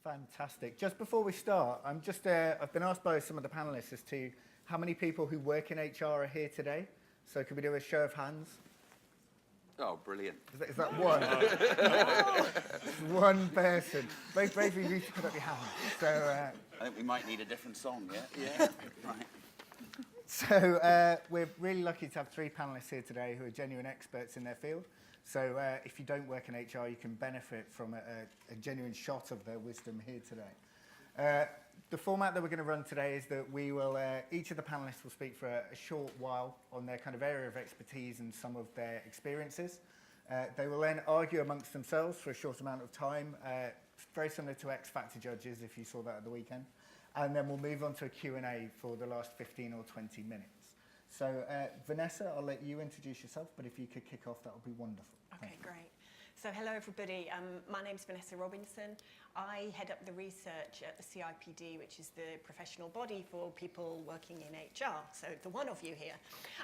Fantastic. Just before we start, I've been asked by some of the panelists as to how many people who work in HR are here today. So could we do a show of hands? Oh, brilliant. Is that one? One person. Both of you need to put up your hands. So, I think we might need a different song, yeah? Yeah, right. So we're really lucky to have 3 panelists here today who are genuine experts in their field. So if you don't work in HR, you can benefit from a genuine shot of their wisdom here today. The format that we're going to run today is that we will, each of the panelists will speak for a short while on their kind of area of expertise and some of their experiences. They will then argue amongst themselves for a short amount of time, very similar to X Factor judges, if you saw that at the weekend. And then we'll move on to a Q&A for the last 15 or 20 minutes. So Vanessa, I'll let you introduce yourself, but if you could kick off, that would be wonderful. Okay, great. So hello, everybody. My name's Vanessa Robinson. I head up the research at the CiPD, which is the professional body for people working in HR, so the one of you here.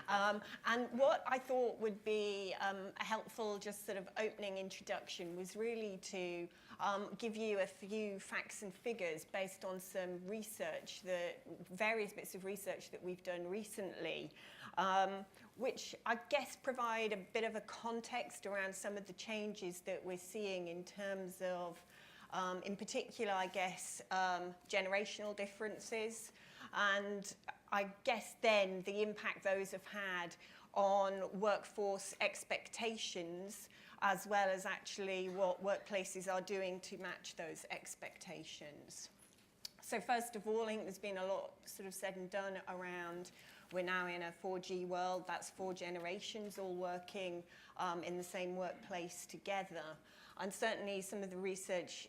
And what I thought would be a helpful just sort of opening introduction was really to give you a few facts and figures based on some research, various bits of research that we've done recently, which I guess provide a bit of a context around some of the changes that we're seeing in terms of, in particular, I guess, generational differences, and I guess then the impact those have had on workforce expectations, as well as actually what workplaces are doing to match those expectations. So first of all, I think there's been a lot sort of said and done around we're now in a 4G world. That's 4 generations all working in the same workplace together. And certainly some of the research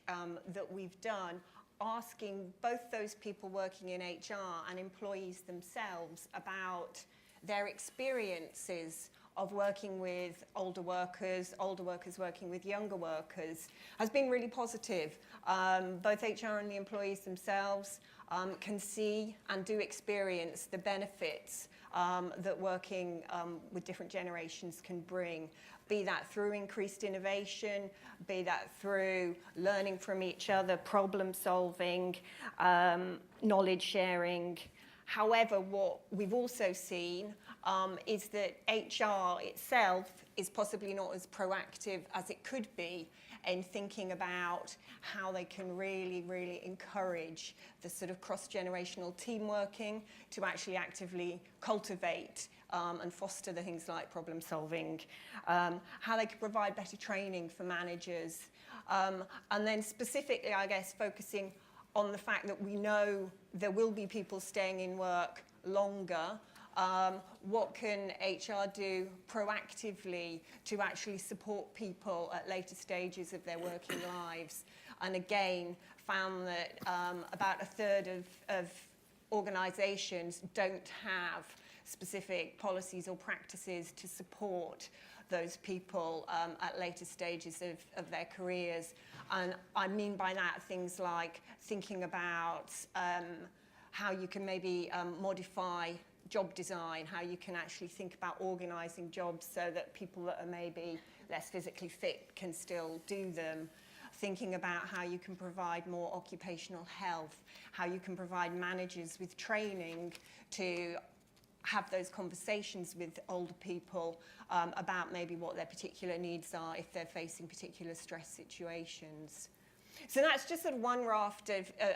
that we've done asking both those people working in HR and employees themselves about their experiences of working with older workers working with younger workers, has been really positive. Both HR and the employees themselves can see and do experience the benefits that working with different generations can bring, be that through increased innovation, be that through learning from each other, problem solving, knowledge sharing. However, what we've also seen is that HR itself is possibly not as proactive as it could be in thinking about how they can really, really encourage the sort of cross-generational team working to actually actively cultivate and foster the things like problem solving, how they can provide better training for managers, and then specifically, I guess, focusing on the fact that we know there will be people staying in work longer. What can HR do proactively to actually support people at later stages of their working lives? And again, found that about a third of organisations don't have specific policies or practices to support those people at later stages of their careers. And I mean by that things like thinking about how you can maybe modify job design, how you can actually think about organising jobs so that people that are maybe less physically fit can still do them, thinking about how you can provide more occupational health, how you can provide managers with training to have those conversations with older people about maybe what their particular needs are if they're facing particular stress situations. So that's just sort of one raft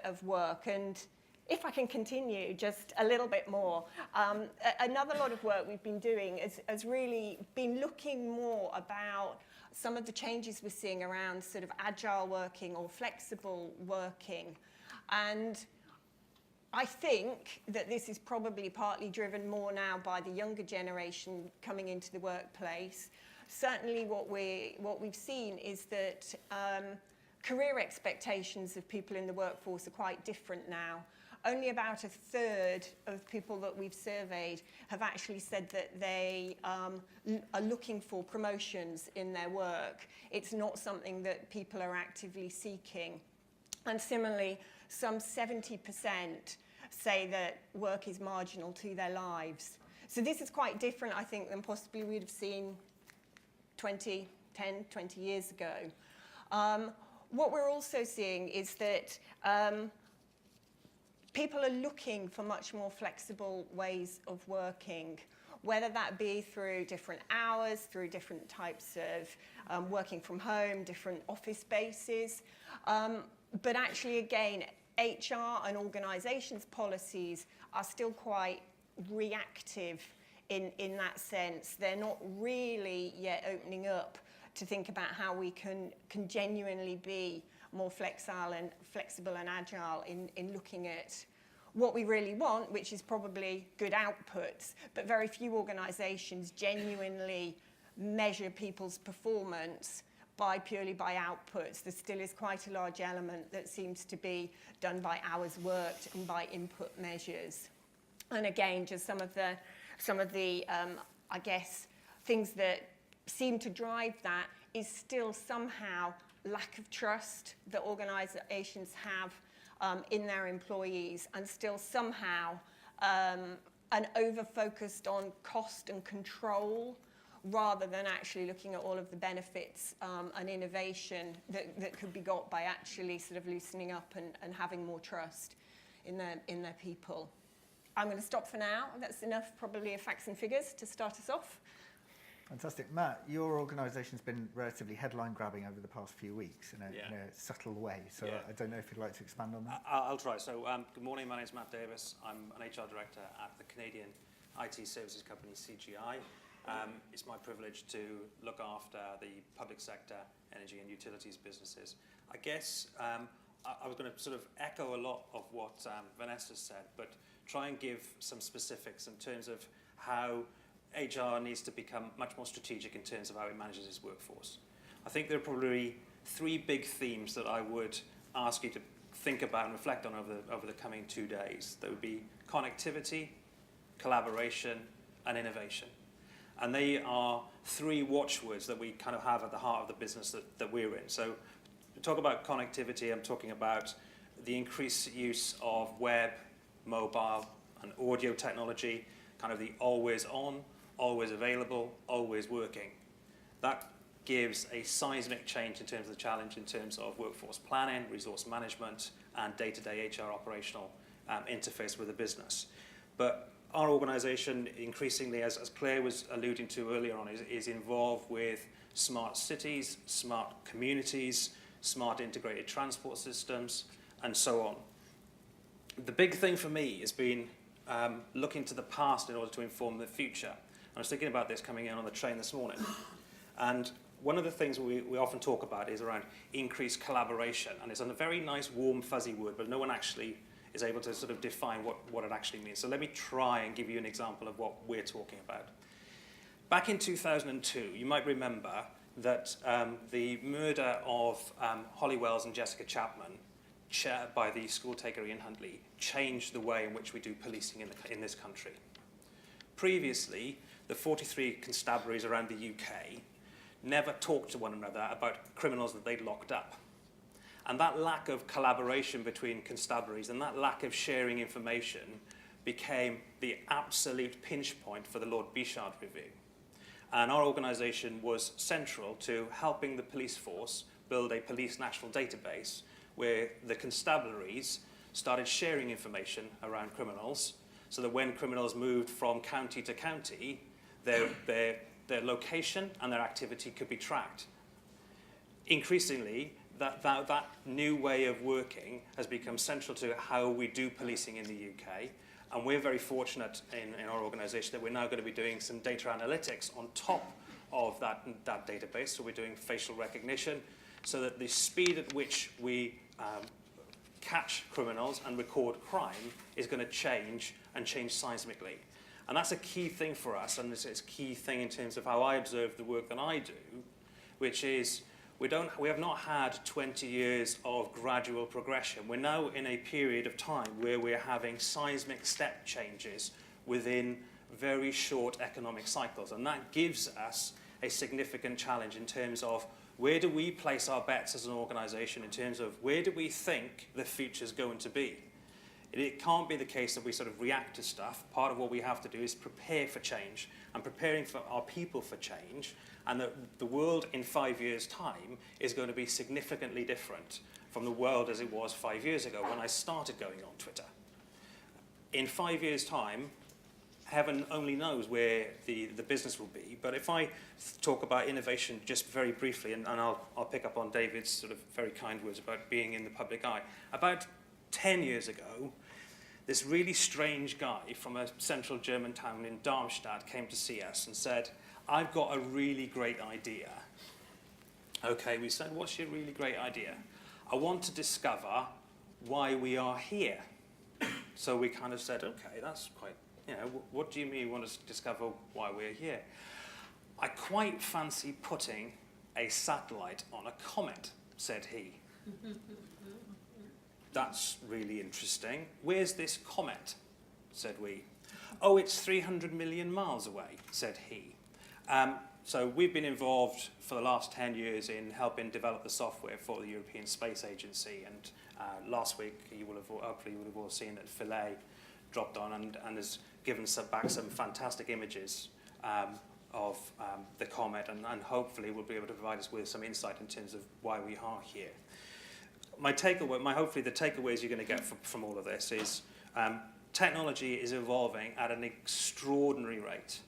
of work, and if I can continue just a little bit more, another lot of work we've been doing has really been looking more about some of the changes we're seeing around sort of agile working or flexible working. And I think that this is probably partly driven more now by the younger generation coming into the workplace. Certainly what we've seen is that career expectations of people in the workforce are quite different now. Only about a third of people that we've surveyed have actually said that they are looking for promotions in their work. It's not something that people are actively seeking. And similarly, some 70% say that work is marginal to their lives. So this is quite different, I think, than possibly we'd have seen 10, 20 years ago. What we're also seeing is that people are looking for much more flexible ways of working, whether that be through different hours, through different types of working from home, different office spaces. But actually, again, HR and organisations' policies are still quite reactive in that sense. They're not really yet opening up to think about how we can genuinely be more flexible and agile in looking at what we really want, which is probably good outputs. But very few organisations genuinely measure people's performance purely by outputs. There still is quite a large element that seems to be done by hours worked and by input measures. And again, just some of the I guess, things that seem to drive that is still somehow lack of trust that organisations have in their employees, and still somehow an over-focused on cost and control rather than actually looking at all of the benefits and innovation that could be got by actually sort of loosening up and having more trust in their people. I'm going to stop for now. That's enough probably of facts and figures to start us off. Fantastic. Matt, your organisation's been relatively headline-grabbing over the past few weeks in a subtle way, so I don't know if you'd like to expand on that. I'll try. So, good morning, my name's Matt Davis. I'm an HR director at the Canadian IT services company CGI. It's my privilege to look after the public sector, energy and utilities businesses. I guess I was going to sort of echo a lot of what Vanessa said, but try and give some specifics in terms of how HR needs to become much more strategic in terms of how it manages its workforce. I think there are probably three big themes that I would ask you to think about and reflect on over the coming 2 days. There would be connectivity, collaboration, and innovation. And they are three watchwords that we kind of have at the heart of the business that we're in. So to talk about connectivity, I'm talking about the increased use of web, mobile, and audio technology, kind of the always on, always available, always working. That gives a seismic change in terms of the challenge in terms of workforce planning, resource management, and day-to-day HR operational interface with the business. But our organisation increasingly, as Claire was alluding to earlier on, is involved with smart cities, smart communities, smart integrated transport systems, and so on. The big thing for me has been looking to the past in order to inform the future. I was thinking about this coming in on the train this morning. And one of the things we often talk about is around increased collaboration. And it's a very nice, warm, fuzzy word, but no one actually is able to sort of define what it actually means. So let me try and give you an example of what we're talking about. Back in 2002, you might remember that the murder of Holly Wells and Jessica Chapman, chaired by the school taker Ian Huntley, changed the way in which we do policing in this country. Previously, the 43 constabularies around the UK never talked to one another about criminals that they'd locked up. And that lack of collaboration between constabularies and that lack of sharing information became the absolute pinch point for the Lord Bichard Review. And our organisation was central to helping the police force build a police national database where the constabularies started sharing information around criminals so that when criminals moved from county to county, their location and their activity could be tracked. Increasingly, that new way of working has become central to how we do policing in the UK. And we're very fortunate in our organisation that we're now going to be doing some data analytics on top of that database. So we're doing facial recognition so that the speed at which we catch criminals and record crime is going to change and change seismically. And that's a key thing for us, and it's a key thing in terms of how I observe the work that I do, which is we have not had 20 years of gradual progression. We're now in a period of time where we're having seismic step changes within very short economic cycles, and that gives us a significant challenge in terms of where do we place our bets as an organisation in terms of where do we think the future's going to be. It can't be the case that we sort of react to stuff. Part of what we have to do is prepare for change, and preparing for our people for change, and that the world in 5 years' time is going to be significantly different from the world as it was 5 years ago when I started going on Twitter. In 5 years' time, heaven only knows where the business will be. But if I talk about innovation just very briefly, and I'll pick up on David's sort of very kind words about being in the public eye. About 10 years ago, this really strange guy from a central German town in Darmstadt came to see us and said, I've got a really great idea. Okay, we said, what's your really great idea? I want to discover why we are here. So we kind of said, okay, that's quite, you know, what do you mean you want to discover why we're here? I quite fancy putting a satellite on a comet, said he. That's really interesting. Where's this comet? Said we. Oh, it's 300 million miles away, said he. So we've been involved for the last 10 years in helping develop the software for the European Space Agency. And last week, hopefully you would have all seen that Philae dropped on and has given back some fantastic images of the comet, and hopefully will be able to provide us with some insight in terms of why we are here. Hopefully the takeaways you're going to get from all of this is technology is evolving at an extraordinary rate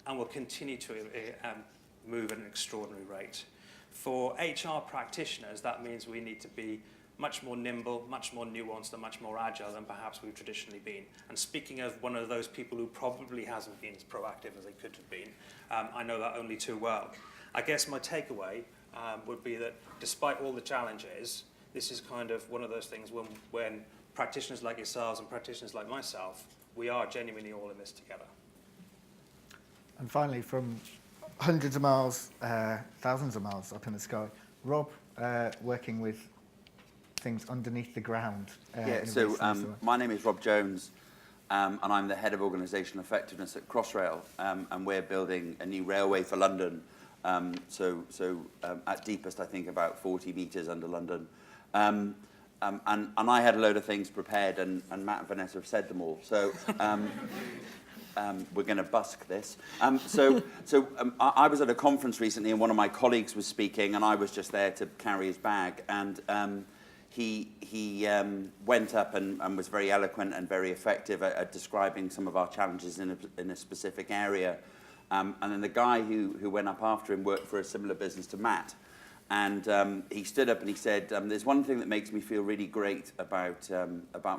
and will continue to move at an extraordinary rate. For HR practitioners, that means we need to be much more nimble, much more nuanced, and much more agile than perhaps we've traditionally been. And speaking of one of those people who probably hasn't been as proactive as they could have been, I know that only too well. I guess my takeaway would be that despite all the challenges, this is kind of one of those things when practitioners like yourselves and practitioners like myself, we are genuinely all in this together. And finally, from hundreds of miles, thousands of miles up in the sky, Rob, working with things underneath the ground. My name is Rob Jones, and I'm the head of organisational effectiveness at Crossrail, and we're building a new railway for London. At deepest, I think about 40 metres under London. And I had a load of things prepared, and Matt and Vanessa have said them all. So we're going to busk this. I was at a conference recently, and one of my colleagues was speaking, and I was just there to carry his bag. And he went up and was very eloquent and very effective at describing some of our challenges in a specific area. And then the guy who went up after him worked for a similar business to Matt. And he stood up and he said, there's one thing that makes me feel really great about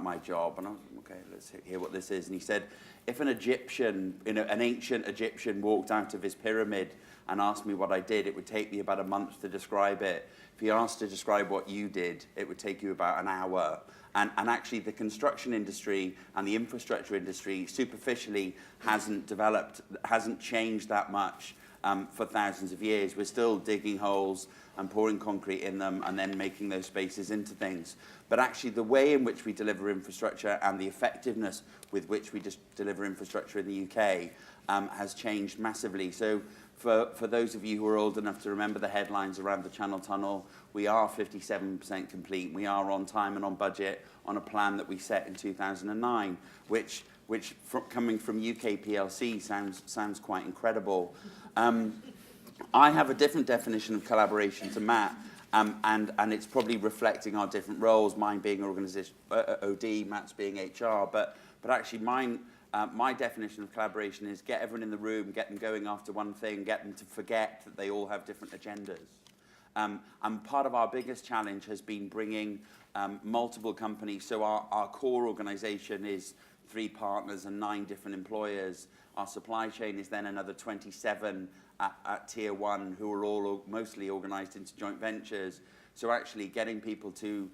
my job. And I was like, okay, let's hear what this is. And he said, if an Egyptian, an ancient Egyptian walked out of his pyramid and asked me what I did, it would take me about a month to describe it. If he asked to describe what you did, it would take you about an hour. And actually the construction industry and the infrastructure industry superficially hasn't changed that much for thousands of years. We're still digging holes and pouring concrete in them and then making those spaces into things. But actually the way in which we deliver infrastructure and the effectiveness with which we just deliver infrastructure in the UK has changed massively. So for those of you who are old enough to remember the headlines around the Channel Tunnel, we are 57% complete. We are on time and on budget on a plan that we set in 2009, which coming from UK PLC sounds quite incredible. I have a different definition of collaboration to Matt, and it's probably reflecting our different roles, mine being organisation, OD, Matt's being HR, but actually my definition of collaboration is get everyone in the room, get them going after one thing, get them to forget that they all have different agendas. And part of our biggest challenge has been bringing multiple companies. So our core organisation is 3 partners and 9 different employers. Our supply chain is then another 27 at Tier 1 who are all mostly organised into joint ventures. So actually getting people to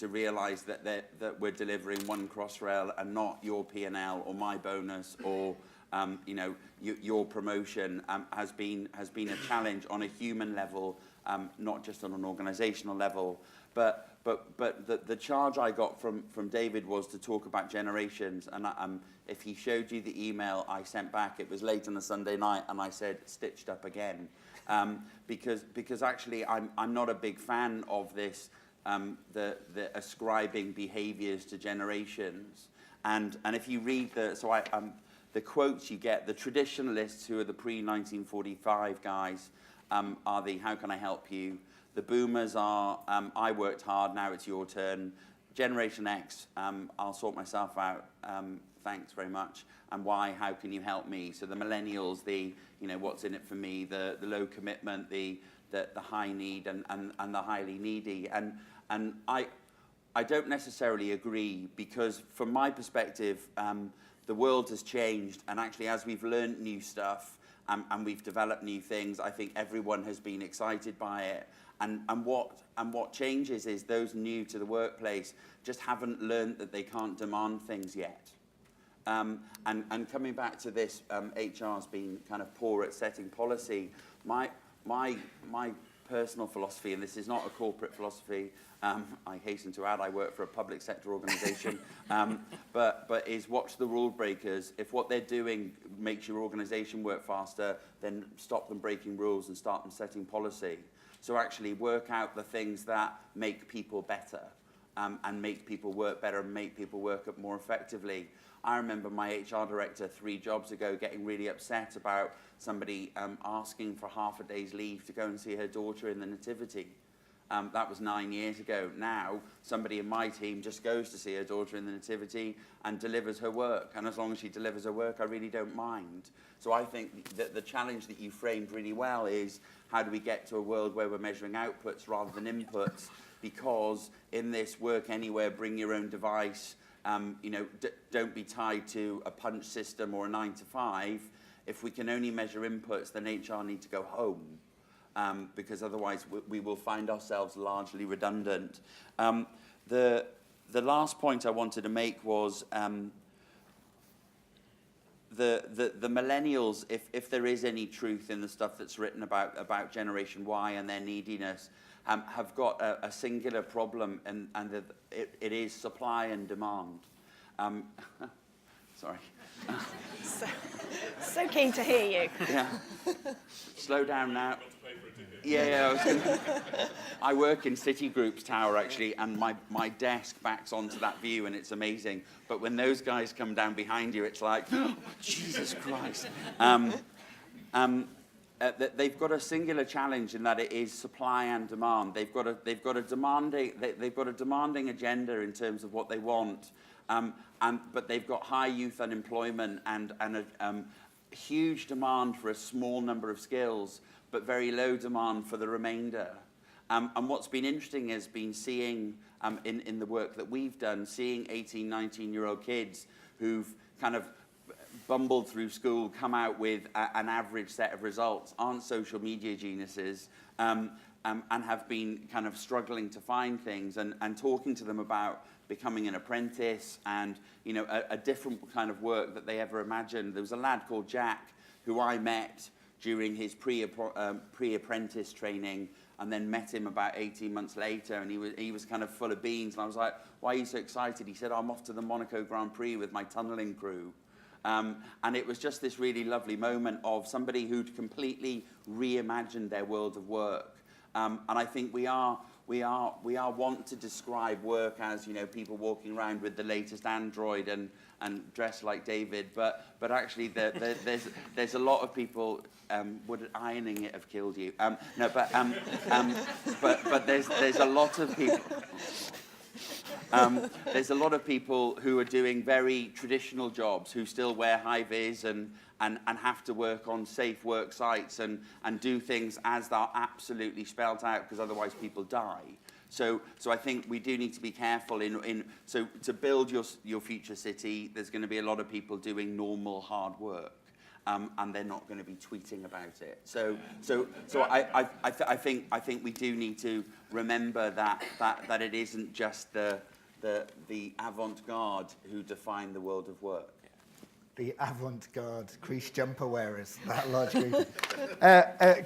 realise that we're delivering one Crossrail and not your P&L or my bonus or your promotion has been a challenge on a human level, not just on an organisational level. But the charge I got from David was to talk about generations, and if he showed you the email I sent back, it was late on a Sunday night, and I said stitched up again, because actually I'm not a big fan of this the ascribing behaviours to generations. And if you read the quotes you get, the traditionalists, who are the pre-1945 guys, are the "how can I help you?" The boomers are "I worked hard, now it's your turn." Generation X, "I'll sort myself out, thanks very much." And Y, "how can you help me?" So the millennials, the, what's in it for me, the low commitment, the high need and the highly needy. And I don't necessarily agree, because from my perspective, the world has changed, and actually as we've learned new stuff and we've developed new things, I think everyone has been excited by it. And what changes is those new to the workplace just haven't learned that they can't demand things yet. And coming back to this, HR's been kind of poor at setting policy. My personal philosophy, and this is not a corporate philosophy, I hasten to add I work for a public sector organisation, but is watch the rule breakers. If what they're doing makes your organisation work faster, then stop them breaking rules and start them setting policy. So actually work out the things that make people better, and make people work better and make people work more effectively. I remember my HR director 3 jobs ago getting really upset about somebody asking for half a day's leave to go and see her daughter in the nativity. That was 9 years ago. Now, somebody in my team just goes to see her daughter in the nativity and delivers her work. And as long as she delivers her work, I really don't mind. So I think that the challenge that you framed really well is, how do we get to a world where we're measuring outputs rather than inputs? Because in this work anywhere, bring your own device, don't be tied to a punch system or a 9 to 5. If we can only measure inputs, then HR need to go home. Because otherwise we will find ourselves largely redundant. The last point I wanted to make was the millennials, if there is any truth in the stuff that's written about Generation Y and their neediness, have got a singular problem, and it is supply and demand. Sorry. So keen to hear you. Yeah. Slow down now. Yeah. I work in Citigroup's tower, actually, and my desk backs onto that view, and it's amazing. But when those guys come down behind you, it's like, oh, Jesus Christ. They've got a singular challenge in that it is supply and demand. They've got a demanding agenda in terms of what they want, but they've got high youth unemployment and a huge demand for a small number of skills, but very low demand for the remainder. And what's been interesting has been seeing, in the work that we've done, seeing 18, 19-year-old kids who've kind of bumbled through school, come out with an average set of results, aren't social media geniuses, and have been kind of struggling to find things, and talking to them about becoming an apprentice and a different kind of work that they ever imagined. There was a lad called Jack who I met during his pre-apprentice training, and then met him about 18 months later, and he was kind of full of beans, and I was like, "Why are you so excited?" He said, "I'm off to the Monaco Grand Prix with my tunnelling crew." And it was just this really lovely moment of somebody who'd completely reimagined their world of work. And I think we are want to describe work as people walking around with the latest Android and dressed like David, but actually there's a lot of people. Would ironing it have killed you? No, but there's a lot of people. There's a lot of people who are doing very traditional jobs, who still wear high-vis and have to work on safe work sites and do things as they're absolutely spelled out, because otherwise people die. So I think we do need to be careful so to build your future city, there's going to be a lot of people doing normal hard work. And they're not going to be tweeting about it. So I think we do need to remember that it isn't just the avant-garde who define the world of work. The avant-garde crease jumper wearers, that large group.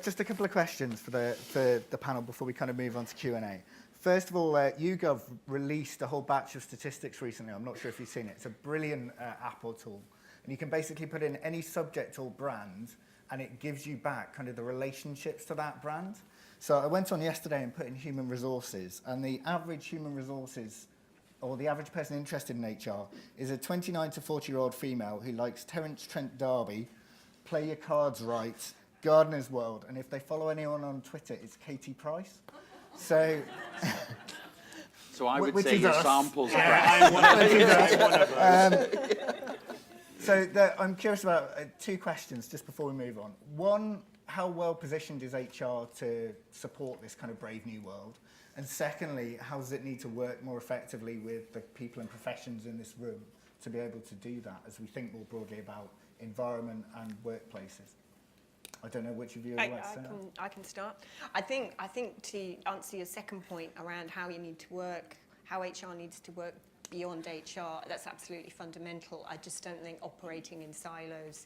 Just a couple of questions for the panel before we kind of move on to Q&A. First of all, YouGov released a whole batch of statistics recently. I'm not sure if you've seen it. It's a brilliant app or tool. And you can basically put in any subject or brand, and it gives you back kind of the relationships to that brand. So I went on yesterday and put in human resources, and the average human resources, or the average person interested in HR, is a 29 to 40-year-old female who likes Terence Trent D'Arby, Play Your Cards Right, Gardener's World, and if they follow anyone on Twitter, it's Katie Price. So... So I would Which say is your us. samples are I'm one of those. So I'm curious about two questions just before we move on. One, how well positioned is HR to support this kind of brave new world? And secondly, how does it need to work more effectively with the people and professions in this room to be able to do that as we think more broadly about environment and workplaces? I don't know which of you would like to say that. I can start. I think to answer your second point around how you need to work, how HR needs to work beyond HR, that's absolutely fundamental. I just don't think operating in silos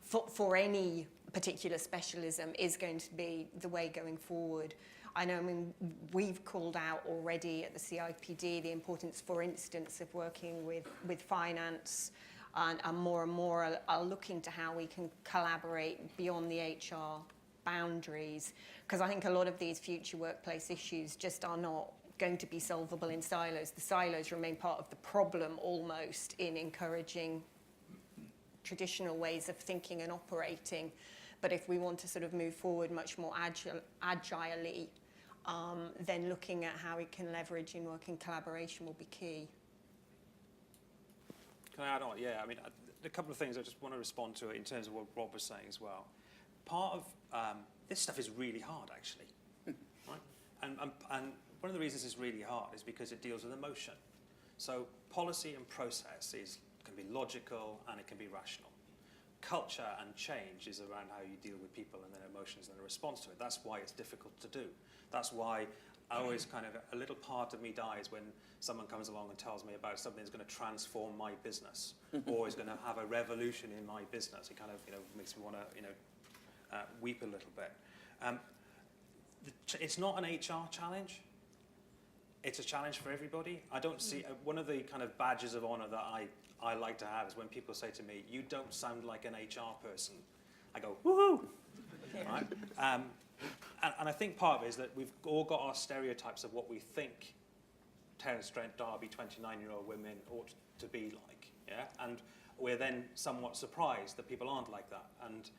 for any particular specialism is going to be the way going forward. I mean, we've called out already at the CiPD the importance, for instance, of working with finance, and more are looking to how we can collaborate beyond the HR boundaries, because I think a lot of these future workplace issues just are not going to be solvable in silos. The silos remain part of the problem almost in encouraging traditional ways of thinking and operating. But if we want to sort of move forward much more agilely, then looking at how we can leverage and work in collaboration will be key. Can I add on? Yeah, I mean, a couple of things I just want to respond to in terms of what Rob was saying as well. Part of this stuff is really hard, actually, right? And one of the reasons it's really hard is because it deals with emotion. So policy and process can be logical and it can be rational. Culture and change is around how you deal with people and their emotions and the response to it. That's why it's difficult to do. That's why I always kind of, a little part of me dies when someone comes along and tells me about something that's going to transform my business or is going to have a revolution in my business. It kind of, makes me want to, weep a little bit. It's not an HR challenge. It's a challenge for everybody. I don't see, one of the kind of badges of honor that I like to have is when people say to me, "You don't sound like an HR person." I go, "Woohoo!" Yeah. Right? And I think part of it is that we've all got our stereotypes of what we think Terence Trent D'Arby 29-year-old women ought to be like, yeah? And we're then somewhat surprised that people aren't like that. And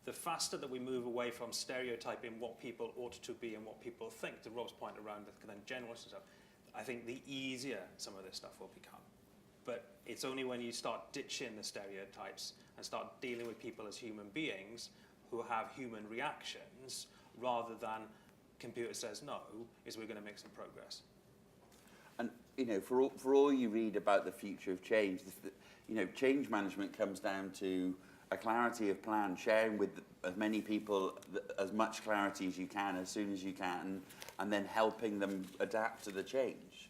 the faster that we move away from stereotyping what people ought to be and what people think, to Rob's point around the kind of general stuff, I think the easier some of this stuff will become. But it's only when you start ditching the stereotypes and start dealing with people as human beings who have human reactions rather than computer says no, is we're going to make some progress. And, for all you read about the future of change, change management comes down to a clarity of plan, sharing with as many people as much clarity as you can, as soon as you can, and then helping them adapt to the change.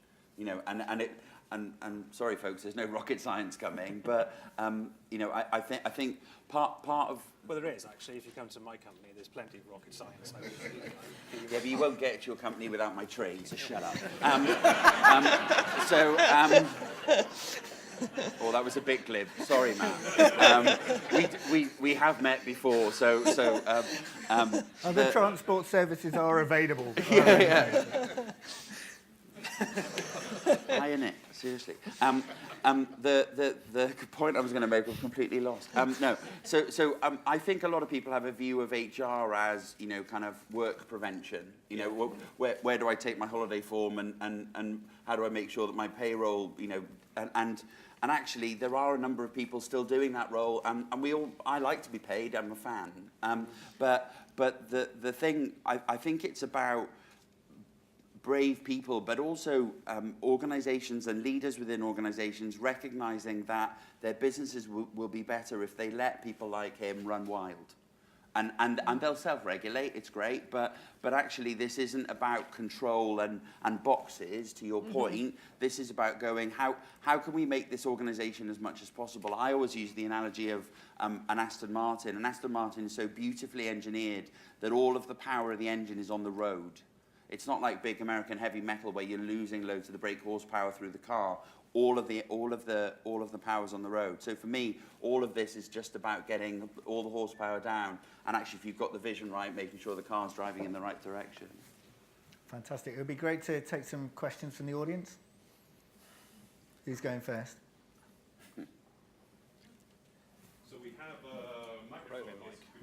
And sorry, folks, there's no rocket science coming, but I think part of well, there is actually. If you come to my company, there's plenty of rocket science. Yeah, but you won't get to your company without my trade, so shut up. Oh, that was a bit glib. Sorry, Matt. We have met before, so. Other transport services are available. Yeah. Iron it, seriously. The point I was going to make was completely lost. No, so I think a lot of people have a view of HR as kind of work prevention. Where do I take my holiday form and how do I make sure that my payroll, and actually there are a number of people still doing that role, and I like to be paid. I'm a fan. But the thing I think it's about brave people, but also organizations and leaders within organizations recognizing that their businesses will be better if they let people like him run wild. And they'll self-regulate, it's great, but actually this isn't about control and boxes, to your point. This is about going, how can we make this organization as much as possible? I always use the analogy of an Aston Martin. An Aston Martin is so beautifully engineered that all of the power of the engine is on the road. It's not like big American heavy metal where you're losing loads of the brake horsepower through the car. all of the powers on the road. So for me, all of this is just about getting all the horsepower down, and actually, if you've got the vision right, making sure the car's driving in the right direction. Fantastic. It would be great to take some questions from the audience. Who's going first? So we have a microphone.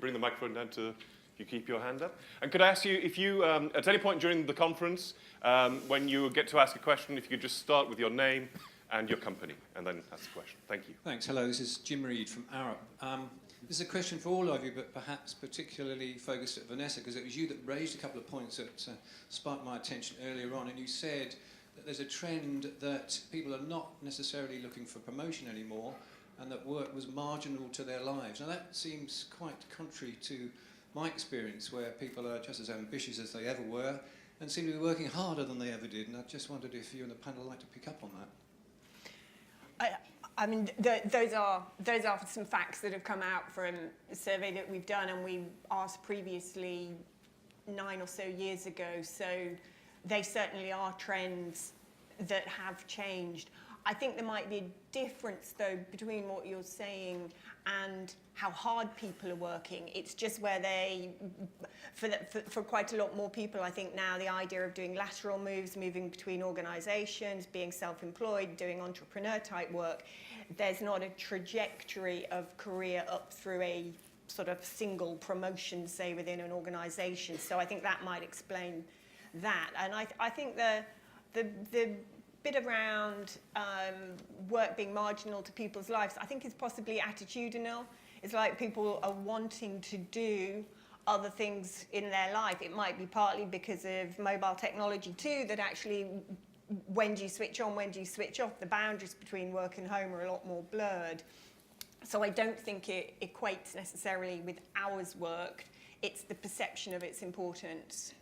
Bring the microphone down to you, keep your hand up. And could I ask you, if you, at any point during the conference, when you get to ask a question, if you could just start with your name and your company, and then ask the question. Thank you. Thanks. Hello, this is Jim Reed from Arup. This is a question for all of you, but perhaps particularly focused at Vanessa, because it was you that raised a couple of points that sparked my attention earlier on, and you said that there's a trend that people are not necessarily looking for promotion anymore, and that work was marginal to their lives. Now that seems quite contrary to my experience, where people are just as ambitious as they ever were and seem to be working harder than they ever did, and I just wondered if you and the panel would like to pick up on that. I mean, those are some facts that have come out from a survey that we've done, and we asked previously 9 or so years ago. So they certainly are trends that have changed. I think there might be a difference, though, between what you're saying and how hard people are working. It's just where they, for quite a lot more people, I think now the idea of doing lateral moves, moving between organisations, being self-employed, doing entrepreneur-type work, there's not a trajectory of career up through a sort of single promotion, say, within an organisation. So I think that might explain that. And I think the bit around work being marginal to people's lives, I think is possibly attitudinal. It's like people are wanting to do other things in their life. It might be partly because of mobile technology too, that actually when do you switch on, when do you switch off? The boundaries between work and home are a lot more blurred. So I don't think it equates necessarily with hours worked. It's the perception of its importance.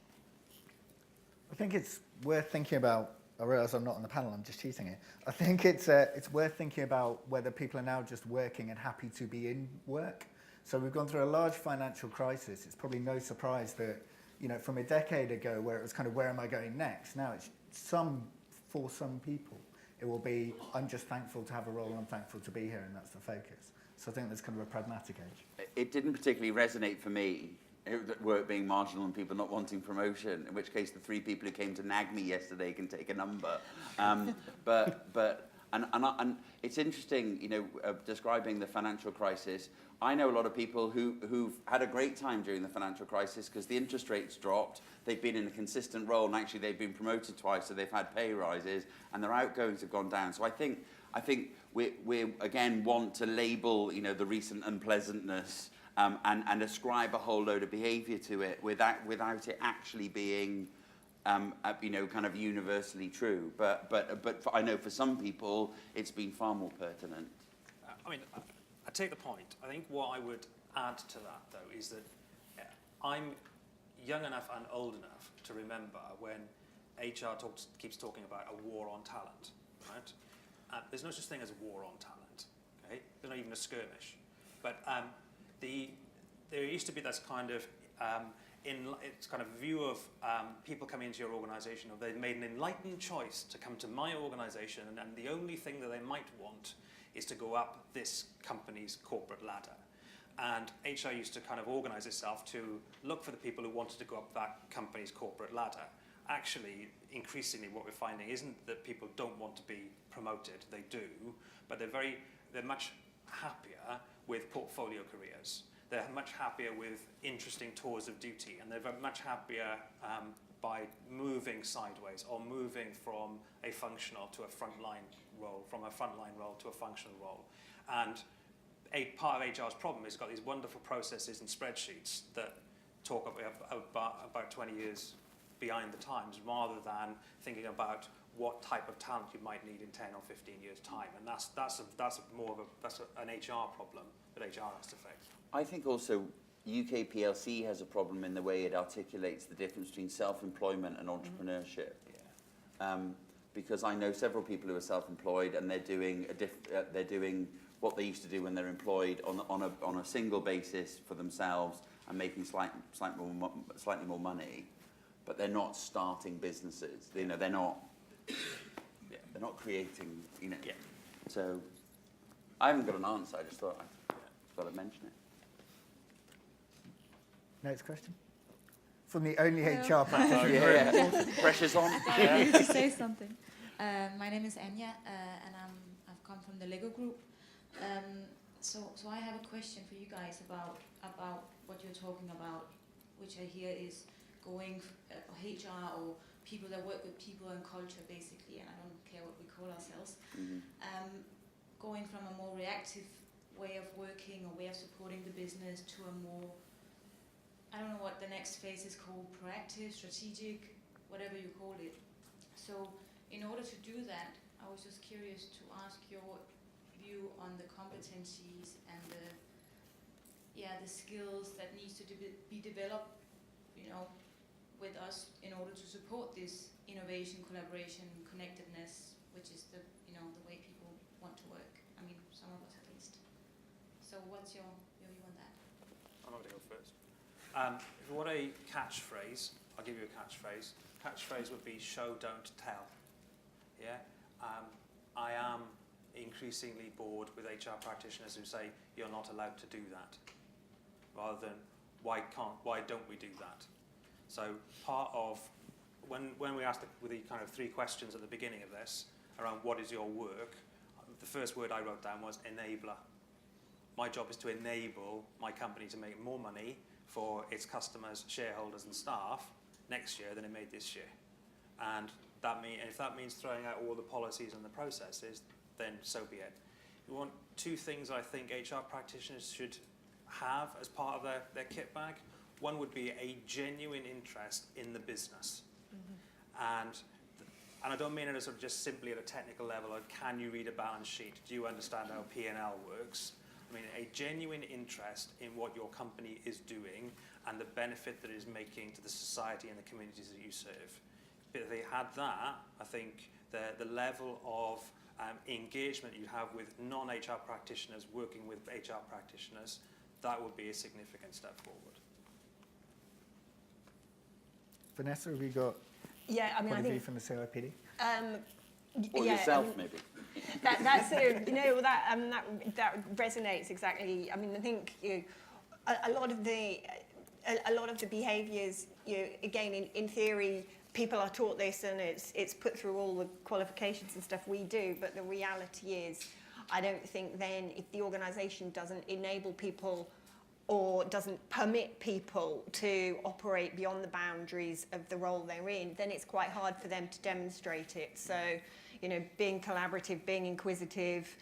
I think it's worth thinking about. I realise I'm not on the panel, I'm just cheating it. I think it's worth thinking about whether people are now just working and happy to be in work. So we've gone through a large financial crisis. It's probably no surprise that, you know, from a decade ago where it was kind of, where am I going next? Now it's for some people, it will be, I'm just thankful to have a role and I'm thankful to be here, and that's the focus. So I think there's kind of a pragmatic edge. It didn't particularly resonate for me, work being marginal and people not wanting promotion, in which case the 3 people who came to nag me yesterday can take a number. But it's interesting, you know, describing the financial crisis. I know a lot of people who've had a great time during the financial crisis because the interest rates dropped, they've been in a consistent role, and actually they've been promoted twice, so they've had pay rises, and their outgoings have gone down. So I think we again want to label, you know, the recent unpleasantness and ascribe a whole load of behaviour to it without it actually being, you know, kind of universally true. But I know for some people it's been far more pertinent. I mean, I take the point. I think what I would add to that, though, is that I'm young enough and old enough to remember when HR keeps talking about a war on talent, right? There's no such thing as a war on talent, okay? There's not even a skirmish. But there used to be this kind of view of people coming into your organisation, or they've made an enlightened choice to come to my organisation, and the only thing that they might want is to go up this company's corporate ladder. And HR used to kind of organise itself to look for the people who wanted to go up that company's corporate ladder. Actually, increasingly what we're finding isn't that people don't want to be promoted, they do, but they're much happier with portfolio careers. They're much happier with interesting tours of duty, and they're much happier by moving sideways or moving from a functional to a frontline role, from a frontline role to a functional role. And a part of HR's problem is it's got these wonderful processes and spreadsheets that talk about 20 years behind the times, rather than thinking about what type of talent you might need in 10 or 15 years' time. And that's an HR problem that HR has to fix. I think also UK PLC has a problem in the way it articulates the difference between self-employment and entrepreneurship. Because I know several people who are self-employed, and they're doing what they used to do when they're employed on a single basis for themselves and making slightly more money, but they're not starting businesses. You know, they're They're not creating, you know. Yeah. So I haven't got an answer. I just thought I'd got to mention it. Next question. From the only Hello. HR practitioner. Yeah. Pressure's on. I need to say something. My name is Anya, and I've come from the Lego group. So I have a question for you guys about what you're talking about, which I hear is going HR or people that work with people and culture, basically, and I don't care what we call ourselves. Going from a more reactive way of working or way of supporting the business to a more, I don't know what the next phase is called, proactive, strategic, whatever you call it. So in order to do that, I was just curious to ask your view on the competencies and the skills that needs to be developed, with us in order to support this innovation, collaboration, connectedness, which is the way people want to work. I mean, some of us at least. So what's your view on that? I'm going to go first. If you want a catchphrase, I'll give you a catchphrase. Catchphrase would be show, don't tell. Yeah. I am increasingly bored with HR practitioners who say you're not allowed to do that, rather than why don't we do that? So part of when we asked the kind of 3 questions at the beginning of this around what is your work, the first word I wrote down was enabler. My job is to enable my company to make more money for its customers, shareholders and staff next year than it made this year. And if that means throwing out all the policies and the processes, then so be it. You want 2 things I think HR practitioners should have as part of their kit bag. One would be a genuine interest in the business. And I don't mean it as sort of just simply at a technical level, or can you read a balance sheet? Do you understand how P&L works? I mean, a genuine interest in what your company is doing and the benefit that it is making to the society and the communities that you serve. If they had that, I think the level of engagement you have with non-HR practitioners working with HR practitioners, that would be a significant step forward. Vanessa, have you got I point of view think from the CiPD? Or yourself, maybe. That's sort of, that resonates exactly. I mean, I think a lot of the behaviours, again, in theory, people are taught this and it's put through all the qualifications and stuff we do, but the reality is, I don't think then if the organisation doesn't enable people or doesn't permit people to operate beyond the boundaries of the role they're in, then it's quite hard for them to demonstrate it. So, being collaborative, being inquisitive,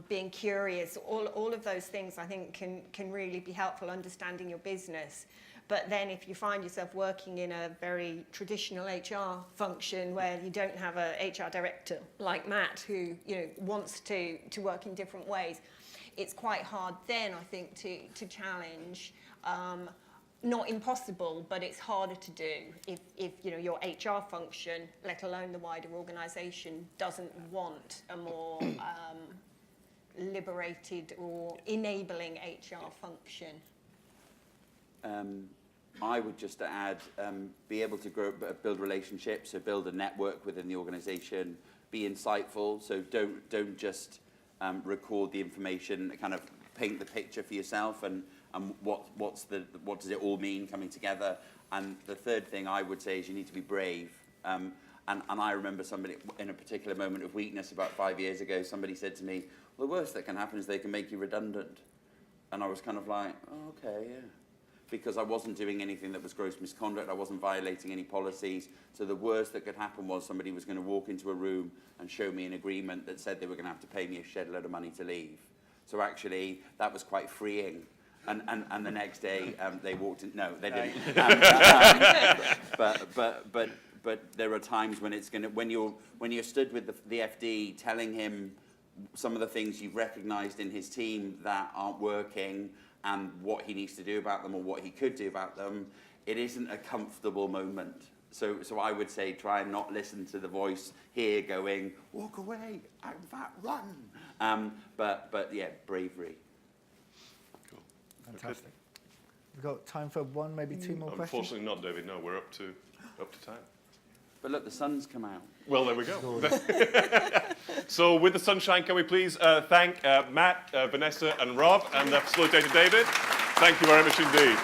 being curious, all of those things I think can really be helpful understanding your business. But then if you find yourself working in a very traditional HR function where you don't have a HR director like Matt who wants to work in different ways, it's quite hard then, I think, to challenge. Not impossible, but it's harder to do if your HR function, let alone the wider organisation, doesn't want a more liberated or enabling HR function. I would just add, be able to build relationships, so build a network within the organisation, be insightful, so don't just record the information, kind of paint the picture for yourself, and what does it all mean coming together. And the third thing I would say is you need to be brave. And I remember somebody in a particular moment of weakness about 5 years ago, somebody said to me, well, the worst that can happen is they can make you redundant. And I was kind of like, oh, okay, yeah. Because I wasn't doing anything that was gross misconduct, I wasn't violating any policies. So the worst that could happen was somebody was going to walk into a room and show me an agreement that said they were going to have to pay me a shed load of money to leave. So actually, that was quite freeing. And the next day, they walked in. No, they didn't. But there are times when it's going to, when you're stood with the FD telling him some of the things you've recognised in his team that aren't working, and what he needs to do about them or what he could do about them, it isn't a comfortable moment. So I would say try and not listen to the voice here going, walk away, in fact, run. But yeah, bravery. Cool. Fantastic. We've got time for one, maybe 2 more questions. Unfortunately not, David. No, we're up to time. But look, the sun's come out. Well, there we go. So with the sunshine, can we please thank Matt, Vanessa, and Rob, and the facilitator, David. Thank you very much indeed.